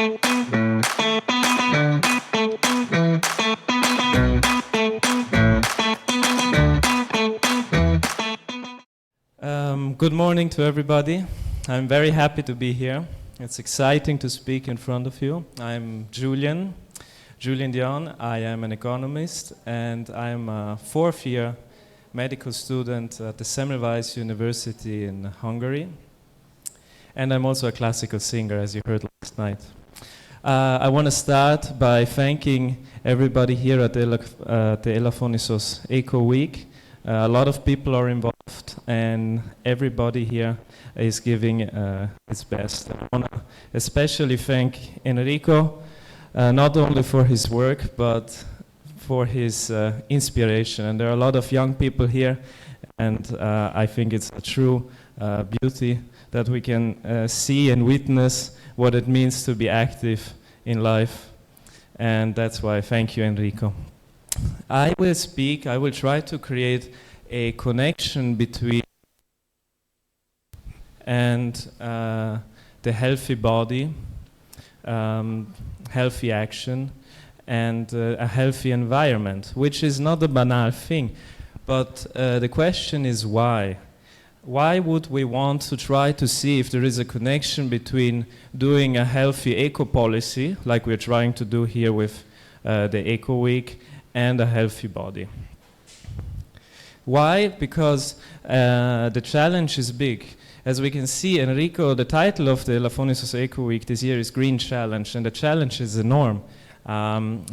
Good morning to everybody. I'm very happy to be here. It's exciting to speak in front of you. I'm Julian Dionne. I am an economist and I'm a fourth year medical student at the Semmelweis University in Hungary. And I'm also a classical singer, as you heard last night. I want to start by thanking everybody here at the Elafonisos Eco Week. A lot of people are involved and everybody here is giving his best. I want to especially thank Enrico, not only for his work, but for his inspiration. And there are a lot of young people here, and I think it's a true beauty that we can see and witness what it means to be active in life. And that's why thank you, Enrico. I will try to create a connection between and the healthy body, healthy action, and a healthy environment, which is not a banal thing. But the question is why? Why would we want to try to see if there is a connection between doing a healthy eco policy, like we're trying to do here with the Eco Week, and a healthy body? Why? Because the challenge is big. As we can see, Enrico, the title of the Elafonisos Eco Week this year is Green Challenge, and the challenge is enormous.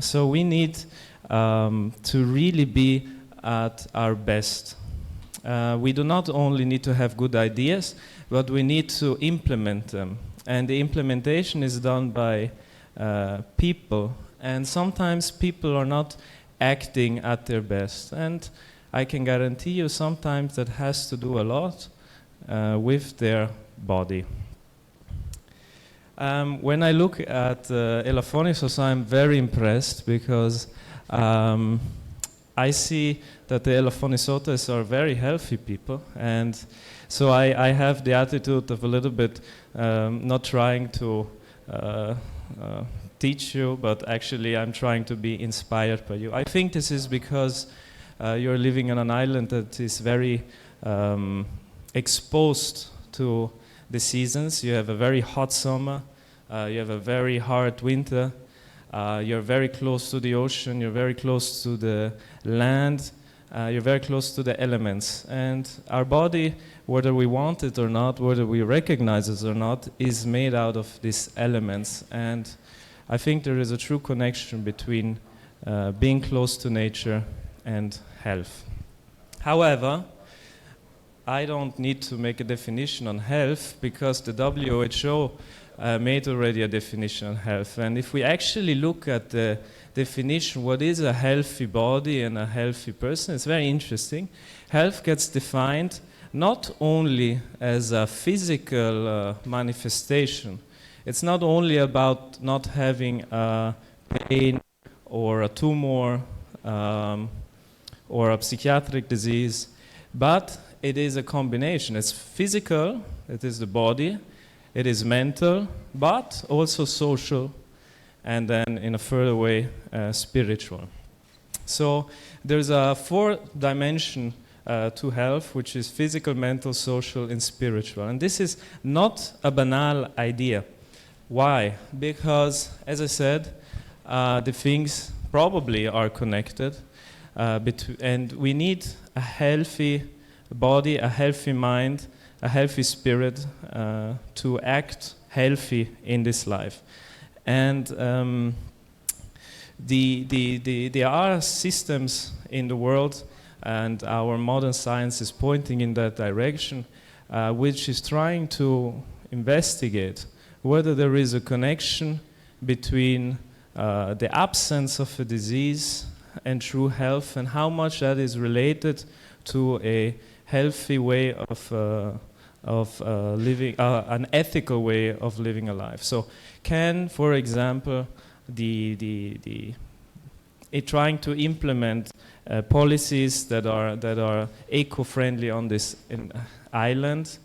So we need to really be at our best. We do not only need to have good ideas, but we need to implement them. And the implementation is done by people. And sometimes people are not acting at their best. And I can guarantee you sometimes that has to do a lot with their body. When I look at Elafonisos, I'm very impressed because I see that the Elafonisotes are very healthy people, and so I have the attitude of a little bit not trying to teach you, but actually I'm trying to be inspired by you. I think this is because you're living on an island that is very exposed to the seasons. You have a very hot summer, you have a very hard winter, you're very close to the ocean, you're very close to the land, you're very close to the elements. And our body, whether we want it or not, whether we recognize it or not, is made out of these elements. And I think there is a true connection between being close to nature and health. However, I don't need to make a definition on health because the WHO made already a definition on health. And if we actually look at the definition, what is a healthy body and a healthy person, it's very interesting. Health gets defined not only as a physical manifestation. It's not only about not having a pain or a tumor or a psychiatric disease, but it is a combination. It's physical, it is the body, it is mental, but also social, and then in a further way, spiritual. So there's a fourth dimension to health, which is physical, mental, social, and spiritual. And this is not a banal idea. Why? Because, as I said, the things probably are connected, and we need a healthy body, a healthy mind, a healthy spirit to act healthy in this life. And there are systems in the world, and our modern science is pointing in that direction, which is trying to investigate whether there is a connection between the absence of a disease and true health, and how much that is related to a healthy way of living, an ethical way of living a life. So, can, for example, trying to implement policies that are eco-friendly on this island,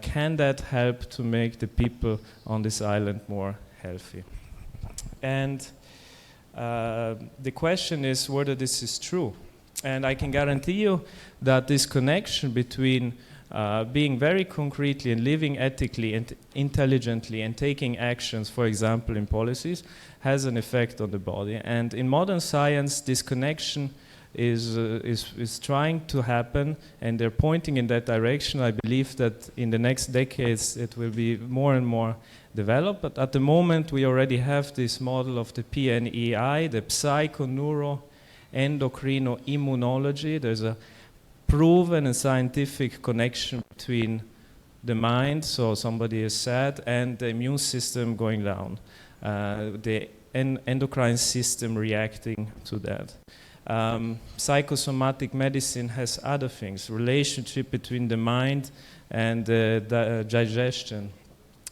can that help to make the people on this island more healthy. And the question is whether this is true. And I can guarantee you that this connection between being very concretely and living ethically and intelligently and taking actions, for example, in policies, has an effect on the body. And in modern science, this connection is trying to happen, and they're pointing in that direction. I believe that in the next decades, it will be more and more developed. But at the moment, we already have this model of the PNEI, the psycho-neuro-endocrino-immunology. There's a proven and scientific connection between the mind, so somebody is sad, and the immune system going down, the endocrine system reacting to that. Psychosomatic medicine has other things, relationship between the mind and the digestion.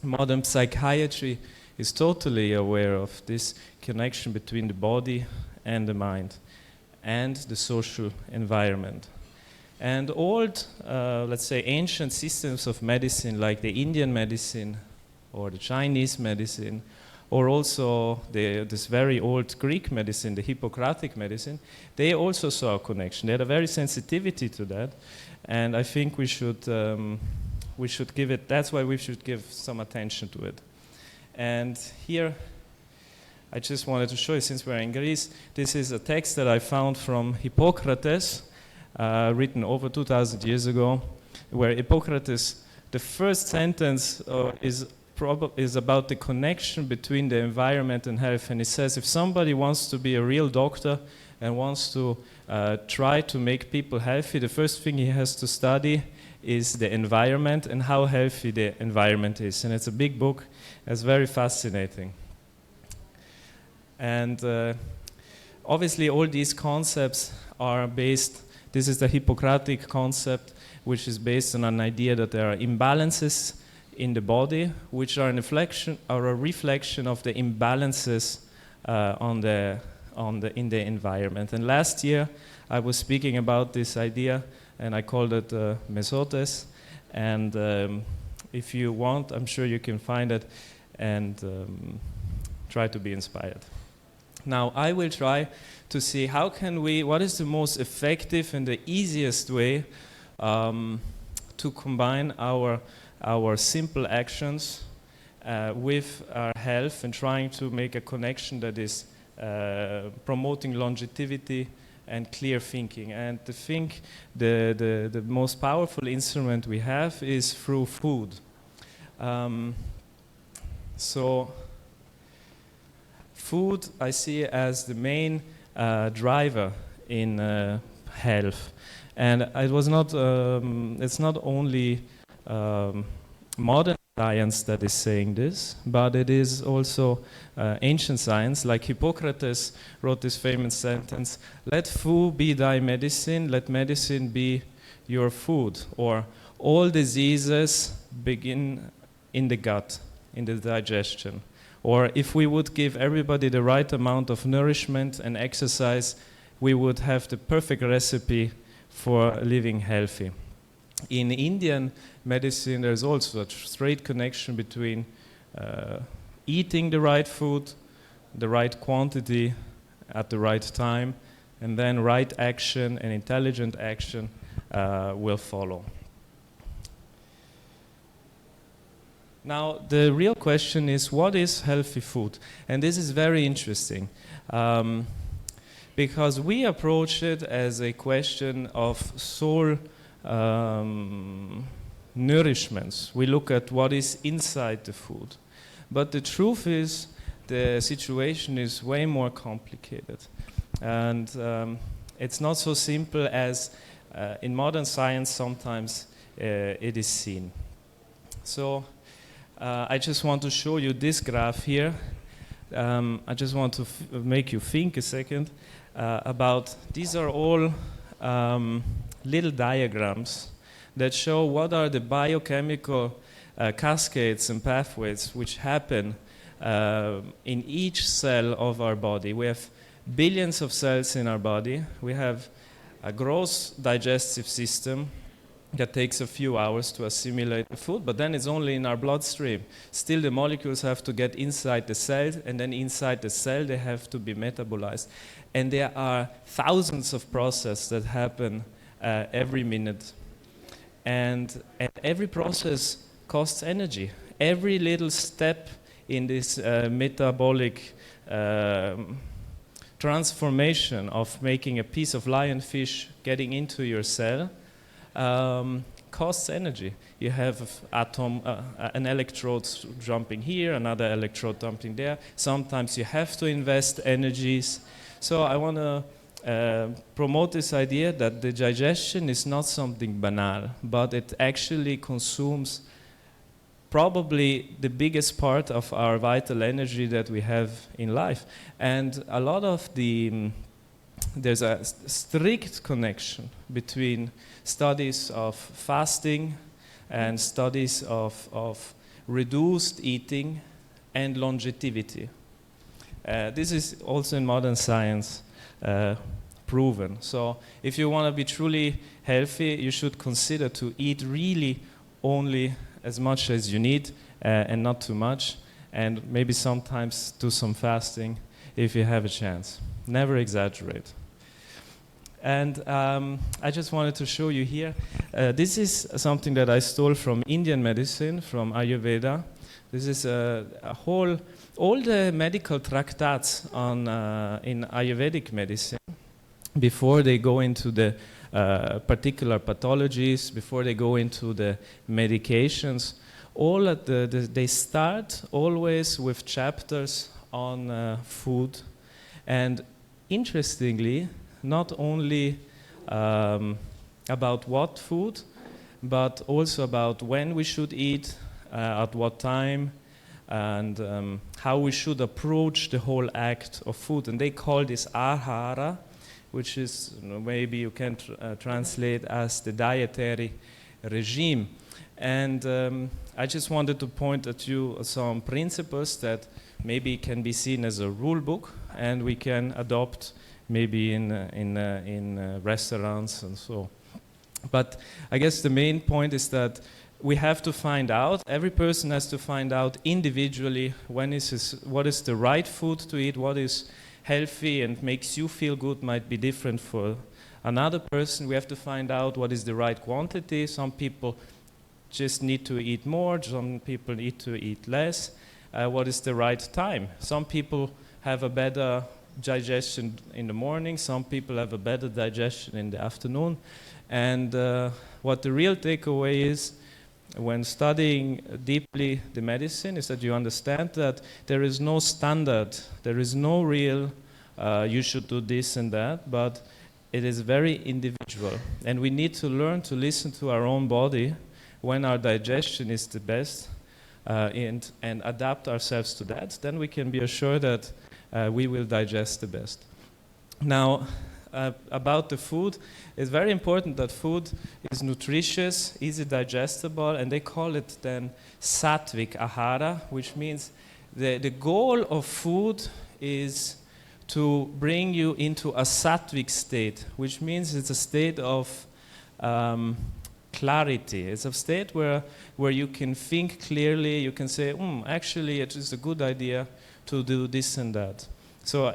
Modern psychiatry is totally aware of this connection between the body and the mind and the social environment. And old, let's say, ancient systems of medicine, like the Indian medicine or the Chinese medicine, or also this very old Greek medicine, the Hippocratic medicine, they also saw a connection. They had a very sensitivity to that, and I think we should give it. That's why we should give some attention to it. And here, I just wanted to show you, since we're in Greece, this is a text that I found from Hippocrates, written over 2,000 years ago, where Hippocrates, the first sentence is about the connection between the environment and health. And it says, if somebody wants to be a real doctor and wants to try to make people healthy, the first thing he has to study is the environment and how healthy the environment is. And it's a big book. It's very fascinating. And obviously all these concepts are based. This is the Hippocratic concept, which is based on an idea that there are imbalances in the body, which are a reflection of the imbalances in the environment. And last year, I was speaking about this idea, and I called it mesotes. And if you want, I'm sure you can find it and try to be inspired. Now, I will try to see what is the most effective and the easiest way to combine our simple actions with our health and trying to make a connection that is promoting longevity and clear thinking. And the most powerful instrument we have is through food. So food I see as the main driver in health. And it's not only modern science that is saying this, but it is also ancient science. Like Hippocrates wrote this famous sentence, "Let food be thy medicine, let medicine be your food," or all diseases begin in the gut, in the digestion. Or if we would give everybody the right amount of nourishment and exercise, we would have the perfect recipe for living healthy. In Indian medicine, there's also a straight connection between eating the right food, the right quantity at the right time, and then right action and intelligent action will follow. Now, the real question is, what is healthy food? And this is very interesting because we approach it as a question of soul nourishments. We look at what is inside the food. But the truth is, the situation is way more complicated. And it's not so simple as in modern science sometimes it is seen. So I just want to show you this graph here. I just want to make you think a second about, these are all little diagrams that show what are the biochemical cascades and pathways which happen in each cell of our body. We have billions of cells in our body. We have a gross digestive system. that takes a few hours to assimilate the food, but then it's only in our bloodstream. Still, the molecules have to get inside the cell, and then inside the cell they have to be metabolized. And there are thousands of processes that happen every minute. And every process costs energy. Every little step in this metabolic transformation of making a piece of lionfish getting into your cell costs energy. You have an electrode jumping here, another electrode jumping there. Sometimes you have to invest energies. So I want to promote this idea that the digestion is not something banal, but it actually consumes probably the biggest part of our vital energy that we have in life. And a lot of there's a strict connection between studies of fasting and studies of reduced eating and longevity. This is also in modern science proven. So if you want to be truly healthy, you should consider to eat really only as much as you need and not too much, and maybe sometimes do some fasting if you have a chance. Never exaggerate. And I just wanted to show you here. This is something that I stole from Indian medicine, from Ayurveda. This is all the medical tractates on in Ayurvedic medicine, before they go into the particular pathologies, before they go into the medications, they start always with chapters on food. And interestingly, not only about what food, but also about when we should eat, at what time, and how we should approach the whole act of food. And they call this ahara, which is maybe you can translate as the dietary regime. And I just wanted to point at you some principles that maybe can be seen as a rule book, and we can adopt maybe in restaurants and so. But I guess the main point is that we have to find out, every person has to find out individually what is the right food to eat, what is healthy and makes you feel good might be different for another person. We have to find out what is the right quantity. Some people just need to eat more, some people need to eat less. What is the right time? Some people have a better digestion in the morning, some people have a better digestion in the afternoon. And what the real takeaway is when studying deeply the medicine is that you understand that there is no standard, there is no real you should do this and that, but it is very individual. And we need to learn to listen to our own body when our digestion is the best and adapt ourselves to that. Then we can be assured that we will digest the best. Now, about the food, it's very important that food is nutritious, easy digestible, and they call it then sattvic ahara, which means the goal of food is to bring you into a sattvic state, which means it's a state of clarity. It's a state where you can think clearly, you can say, actually it is a good idea to do this and that. So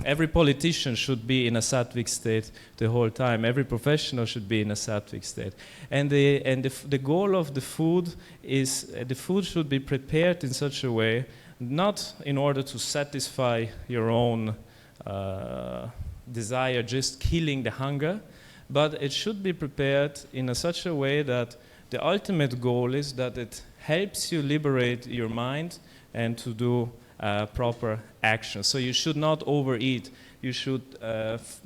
every politician should be in a sattvic state the whole time. Every professional should be in a sattvic state. And the goal of the food is the food should be prepared in such a way, not in order to satisfy your own desire, just killing the hunger, but it should be prepared in such a way that the ultimate goal is that it helps you liberate your mind and to do proper action. So you should not overeat. You should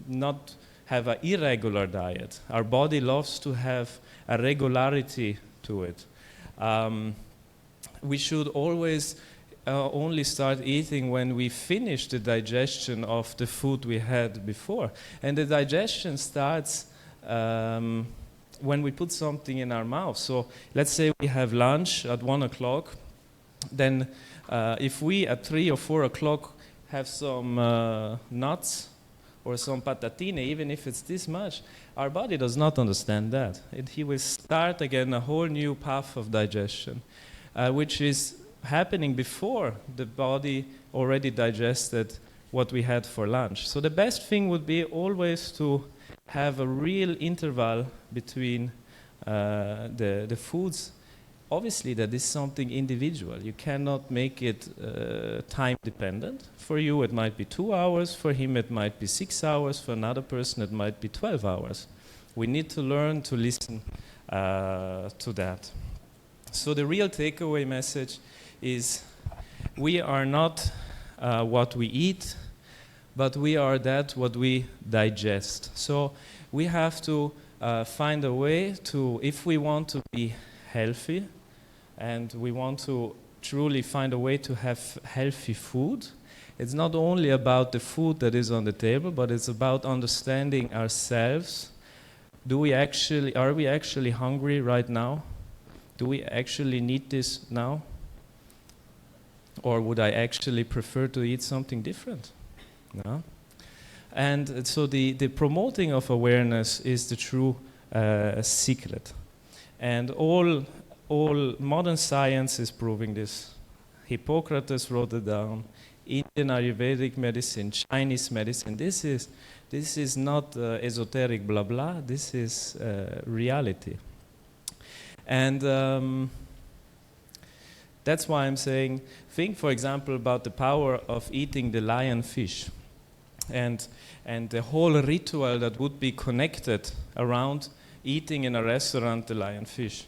not have an irregular diet. Our body loves to have a regularity to it. We should always only start eating when we finish the digestion of the food we had before. And the digestion starts when we put something in our mouth. So let's say we have lunch at 1 o'clock, then if we at 3 or 4 o'clock have some nuts or some patatine, even if it's this much, our body does not understand that. He will start again a whole new path of digestion, which is happening before the body already digested what we had for lunch. So the best thing would be always to have a real interval between the foods. Obviously, that is something individual. You cannot make it time dependent. For you, it might be 2 hours. For him, it might be 6 hours. For another person, it might be 12 hours. We need to learn to listen to that. So the real takeaway message is we are not what we eat, but we are that what we digest. So we have to find a way to, if we want to be healthy and we want to truly find a way to have healthy food, it's not only about the food that is on the table, but it's about understanding ourselves. Are we actually hungry right now? Do we actually need this now? Or would I actually prefer to eat something different? No? And so the promoting of awareness is the true secret. And all modern science is proving this. Hippocrates wrote it down. Indian Ayurvedic medicine, Chinese medicine. This is not esoteric blah blah. This is reality. And that's why I'm saying, think, for example, about the power of eating the lionfish, and the whole ritual that would be connected around eating in a restaurant the lionfish.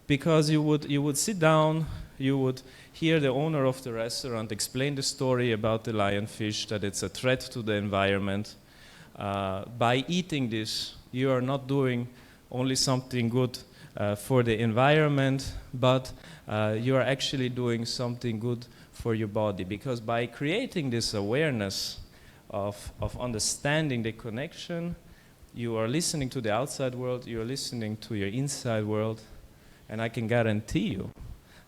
Because you would sit down, you would hear the owner of the restaurant explain the story about the lionfish, that it's a threat to the environment. By eating this, you are not doing only something good for the environment, but you are actually doing something good for your body. Because by creating this awareness of understanding the connection, you are listening to the outside world, you are listening to your inside world, and I can guarantee you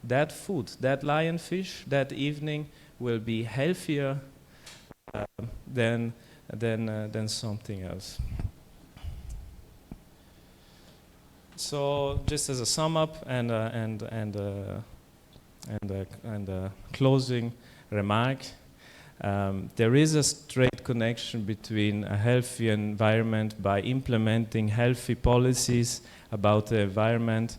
that food, that lionfish, that evening will be healthier than something else. So, just as a sum up and a closing remark, there is a straight connection between a healthy environment by implementing healthy policies about the environment,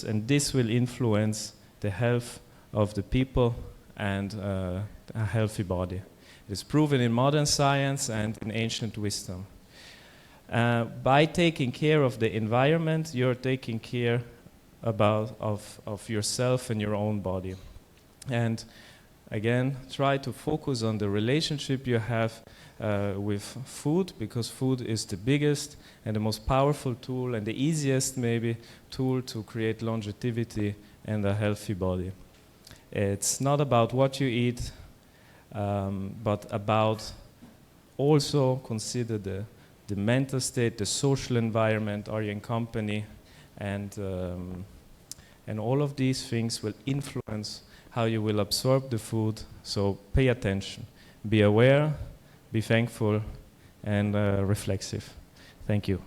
and this will influence the health of the people and a healthy body. It is proven in modern science and in ancient wisdom. By taking care of the environment, you're taking care of yourself and your own body. And again, try to focus on the relationship you have with food, because food is the biggest and the most powerful tool and the easiest maybe tool to create longevity and a healthy body. It's not about what you eat, but about also consider the mental state, the social environment, are you in company, and all of these things will influence how you will absorb the food. So pay attention, be aware, be thankful, and reflexive. Thank you.